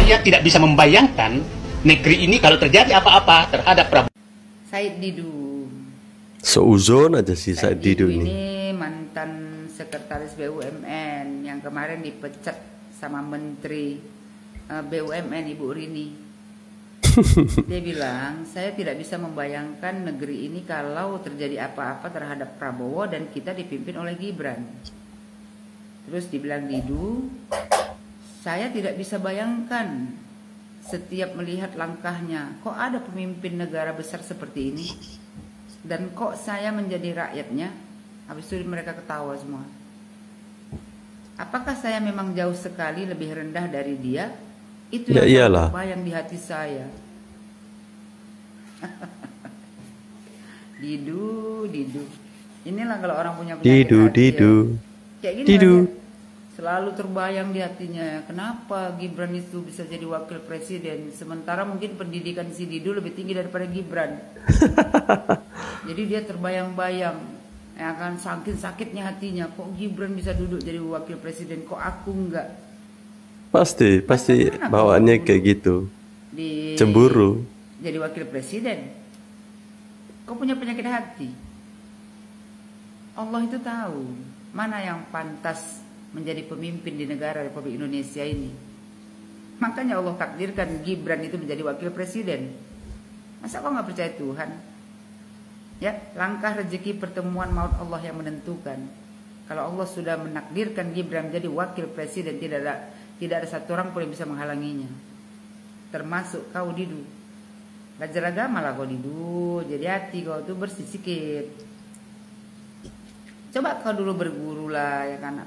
Saya tidak bisa membayangkan negeri ini kalau terjadi apa-apa terhadap Prabowo. Said Didu. Seuzon aja sih Said Didu ini. Ini mantan sekretaris BUMN yang kemarin dipecat sama Menteri BUMN Ibu Rini. Dia bilang, saya tidak bisa membayangkan negeri ini kalau terjadi apa-apa terhadap Prabowo dan kita dipimpin oleh Gibran. Terus dibilang Didu, saya tidak bisa bayangkan setiap melihat langkahnya, kok ada pemimpin negara besar seperti ini dan kok saya menjadi rakyatnya. Habis itu mereka ketawa semua. Apakah saya memang jauh sekali lebih rendah dari dia? Itu yang terbayang di hati saya. Didu. Inilah kalau orang punya penyakit hati. Kayak gini aja. Selalu terbayang di hatinya, kenapa Gibran itu bisa jadi wakil presiden, sementara mungkin pendidikan si Didu lebih tinggi daripada Gibran. Jadi dia terbayang-bayang, ya kan, saking sakitnya hatinya, kok Gibran bisa duduk jadi wakil presiden, kok aku enggak. Pasti bawaannya kayak gitu. Cemburu. Jadi wakil presiden. Kau punya penyakit hati. Allah itu tahu mana yang pantas menjadi pemimpin di negara Republik Indonesia ini. Makanya Allah takdirkan Gibran itu menjadi wakil presiden. Masa kau nggak percaya Tuhan? Ya, langkah rezeki pertemuan maut Allah yang menentukan. Kalau Allah sudah menakdirkan Gibran menjadi wakil presiden, tidak ada satu orang pun yang bisa menghalanginya. Termasuk kau Didu. Belajar agama lah kau Didu. Jadi hati kau tuh bersih sikit. Coba kau dulu berguru lah, ya kan,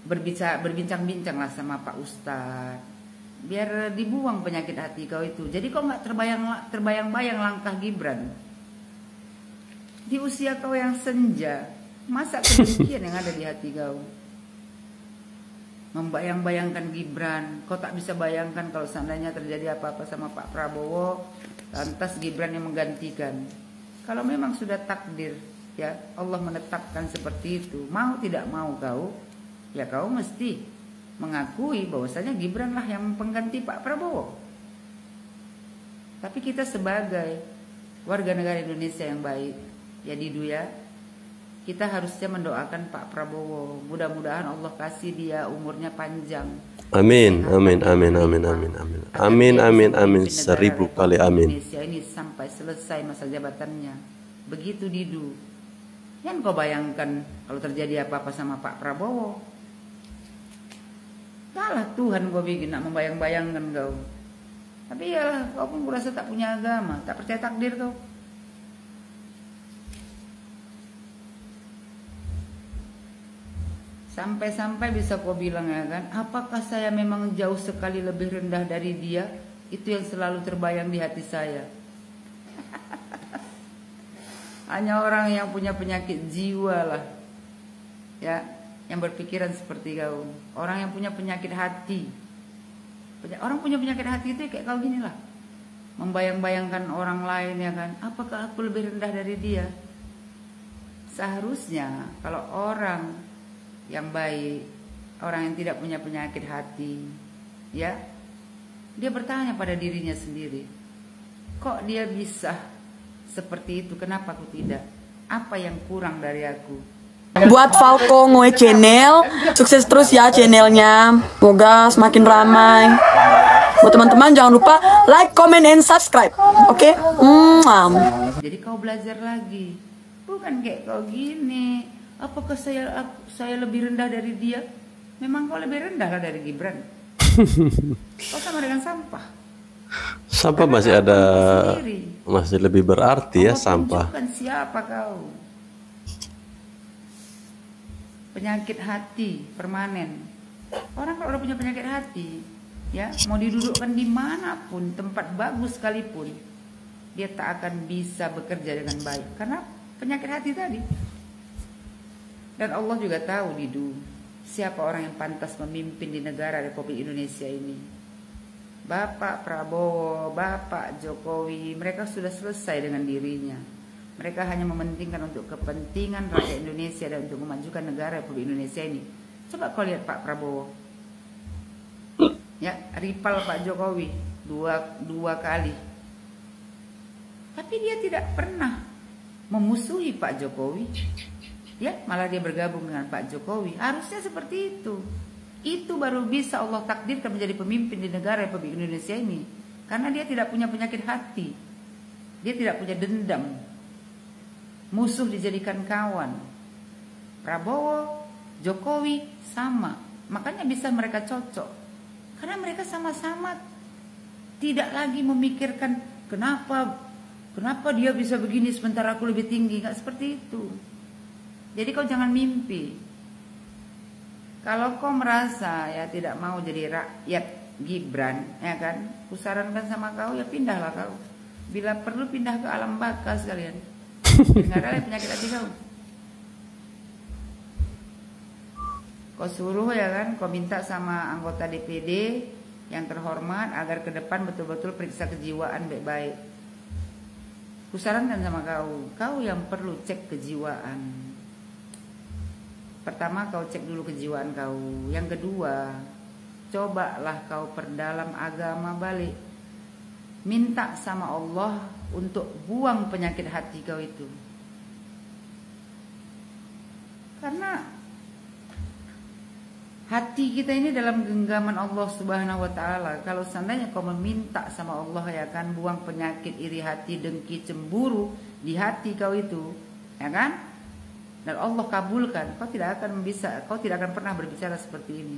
berbincang-bincang lah sama Pak Ustadz, biar dibuang penyakit hati kau itu. Jadi kau nggak terbayang-bayang langkah Gibran di usia kau yang senja. Masa kebencian yang ada di hati kau? Membayang-bayangkan Gibran, kau tak bisa bayangkan kalau seandainya terjadi apa-apa sama Pak Prabowo, lantas Gibran yang menggantikan. Kalau memang sudah takdir, ya Allah menetapkan seperti itu, mau tidak mau kau, ya kau mesti mengakui bahwasanya Gibran lah yang pengganti Pak Prabowo. Tapi kita sebagai warga negara Indonesia yang baik, ya Didu ya, kita harusnya mendoakan Pak Prabowo. Mudah-mudahan Allah kasih dia umurnya panjang. Amin. 1000 kali amin. Indonesia ini sampai selesai masa jabatannya. Begitu Didu. Yang kau bayangkan kalau terjadi apa-apa sama Pak Prabowo? Salah Tuhan kau bikin nak membayang-bayangkan kau. Tapi ya kau pun kurasa tak punya agama, tak percaya takdir kau. Sampai-sampai bisa kau bilang, ya kan, apakah saya memang jauh sekali lebih rendah dari dia? Itu yang selalu terbayang di hati saya. Hanya orang yang punya penyakit jiwa lah, ya, yang berpikiran seperti kau. Orang yang punya penyakit hati. Orang punya penyakit hati itu kayak kau gini lah, membayang-bayangkan orang lain, ya kan. Apakah aku lebih rendah dari dia? Seharusnya kalau orang yang baik, orang yang tidak punya penyakit hati, ya, dia bertanya pada dirinya sendiri, kok dia bisa seperti itu, kenapa aku tidak? Apa yang kurang dari aku? Buat Falco Ngoe Channel, sukses terus ya channelnya. Semoga semakin ramai. Buat teman-teman jangan lupa like, comment, and subscribe. Oke? Jadi kau belajar lagi, bukan kayak kau gini. Apakah saya lebih rendah dari dia? Memang kau lebih rendah lah dari Gibran. Kau sama dengan sampah. Sampah masih ada, masih lebih berarti ya sampah. Tunjukkan siapa kau. Penyakit hati permanen. Orang kalau udah punya penyakit hati, ya, mau didudukkan dimanapun, tempat bagus sekalipun, dia tak akan bisa bekerja dengan baik karena penyakit hati tadi. Dan Allah juga tahu Didu, siapa orang yang pantas memimpin di negara Republik Indonesia ini. Bapak Prabowo, Bapak Jokowi, mereka sudah selesai dengan dirinya. Mereka hanya mementingkan untuk kepentingan rakyat Indonesia dan untuk memajukan negara Republik Indonesia ini. Coba kau lihat Pak Prabowo. ya, rival Pak Jokowi dua kali. Tapi dia tidak pernah memusuhi Pak Jokowi. Ya, malah dia bergabung dengan Pak Jokowi. Harusnya seperti itu. Itu baru bisa Allah takdirkan menjadi pemimpin di negara Republik Indonesia ini. Karena dia tidak punya penyakit hati. Dia tidak punya dendam. Musuh dijadikan kawan. Prabowo, Jokowi sama. Makanya bisa mereka cocok. Karena mereka sama-sama tidak lagi memikirkan kenapa dia bisa begini sementara aku lebih tinggi. Nggak seperti itu. Jadi kau jangan mimpi. Kalau kau merasa ya tidak mau jadi rakyat Gibran, ya kan, kusarankan sama kau ya pindahlah kau. Bila perlu pindah ke alam baka sekalian. Nggak ada penyakit hati kau. Kau suruh ya kan, kau minta sama anggota DPD yang terhormat agar ke depan betul-betul periksa kejiwaan baik-baik. Kusarankan sama kau yang perlu cek kejiwaan. Pertama kau cek dulu kejiwaan kau. Yang kedua, cobalah kau perdalam agama balik. Minta sama Allah untuk buang penyakit hati kau itu. Karena hati kita ini dalam genggaman Allah Subhanahu wa taala. Kalau seandainya kau meminta sama Allah ya kan, buang penyakit iri hati, dengki, cemburu di hati kau itu, ya kan? Dan Allah kabulkan, kau tidak akan pernah berbicara seperti ini.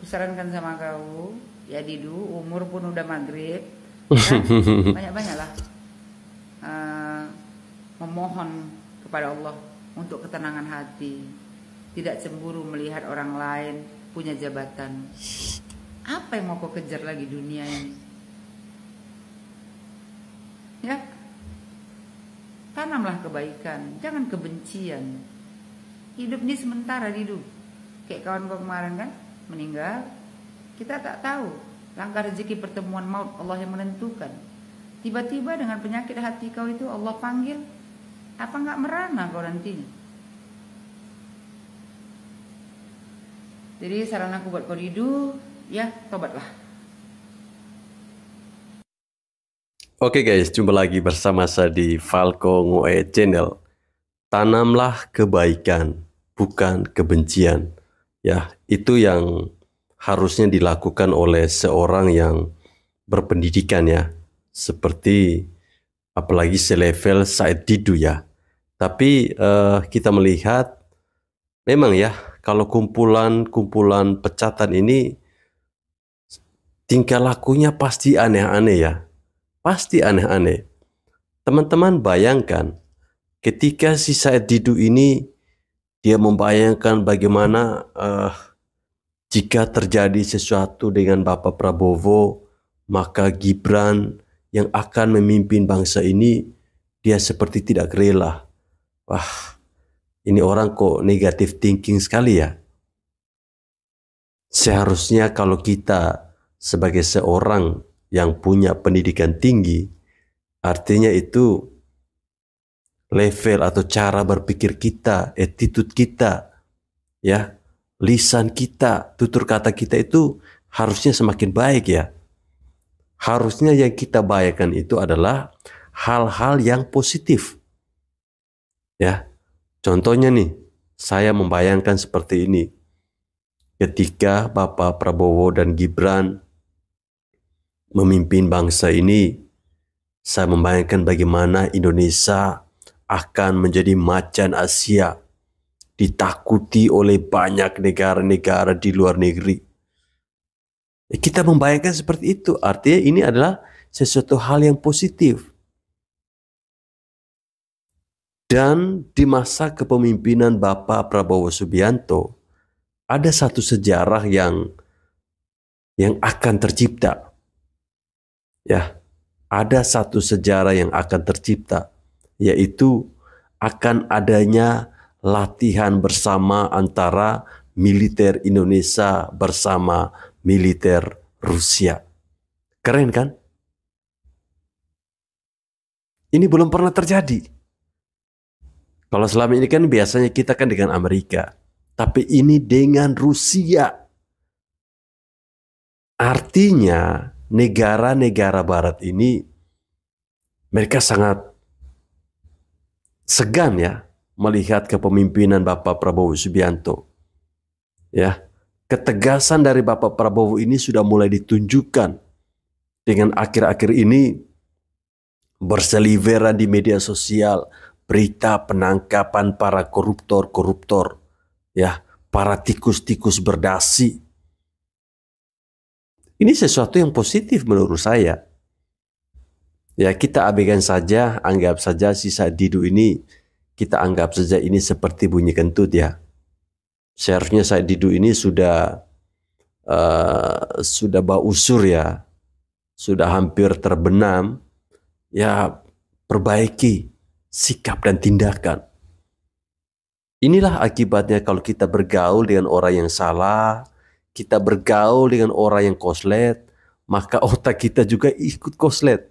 Kusarankan sama kau, ya Didu, umur pun udah maghrib, kan? Banyak-banyaklah memohon kepada Allah untuk ketenangan hati, tidak cemburu melihat orang lain punya jabatan. Apa yang mau kau kejar lagi dunia ini? Ya. Tanamlah kebaikan, jangan kebencian. Hidup ini sementara hidup. Kayak kawan kau kemarin kan, meninggal. Kita tak tahu langkah rezeki pertemuan maut Allah yang menentukan. Tiba-tiba dengan penyakit hati kau itu Allah panggil, apa nggak merana kau nantinya? Jadi saran aku buat kau Didu, ya tobatlah. Oke guys, jumpa lagi bersama saya di Falco Ngoe Channel. Tanamlah kebaikan, bukan kebencian. Ya, itu yang harusnya dilakukan oleh seorang yang berpendidikan ya. Seperti apalagi selevel Said Didu ya. Tapi kita melihat memang ya, kalau kumpulan pecatan ini tingkah lakunya pasti aneh-aneh ya. Pasti aneh-aneh. Teman-teman bayangkan ketika si Said Didu ini dia membayangkan bagaimana jika terjadi sesuatu dengan Bapak Prabowo, maka Gibran yang akan memimpin bangsa ini dia seperti tidak rela. Wah, ini orang kok negative thinking sekali ya. Seharusnya kalau kita sebagai seorang yang punya pendidikan tinggi, artinya itu level atau cara berpikir kita, attitude kita, ya, lisan kita, tutur kata kita itu harusnya semakin baik ya. Harusnya yang kita bayangkan itu adalah hal-hal yang positif. Ya, contohnya nih, saya membayangkan seperti ini. Ketika Bapak Prabowo dan Gibran memimpin bangsa ini, saya membayangkan bagaimana Indonesia akan menjadi macan Asia, ditakuti oleh banyak negara-negara di luar negeri. Kita membayangkan seperti itu, artinya ini adalah sesuatu hal yang positif. Dan di masa kepemimpinan Bapak Prabowo Subianto, ada satu sejarah yang akan tercipta. Ya, ada satu sejarah yang akan tercipta, yaitu akan adanya latihan bersama antara militer Indonesia bersama militer Rusia. Keren kan? Ini belum pernah terjadi. Kalau selama ini kan biasanya kita kan dengan Amerika, tapi ini dengan Rusia. Artinya negara-negara barat ini mereka sangat segan ya melihat kepemimpinan Bapak Prabowo Subianto. Ya, ketegasan dari Bapak Prabowo ini sudah mulai ditunjukkan dengan akhir-akhir ini berseliweran di media sosial berita penangkapan para koruptor-koruptor, ya, para tikus-tikus berdasi. Ini sesuatu yang positif menurut saya. Ya, kita abaikan saja, anggap saja si Said Didu ini, kita anggap saja ini seperti bunyi kentut ya. Seharusnya Said Didu ini sudah bau usur ya, sudah hampir terbenam. Ya, perbaiki sikap dan tindakan. Inilah akibatnya kalau kita bergaul dengan orang yang salah, kita bergaul dengan orang yang koslet, maka otak kita juga ikut koslet.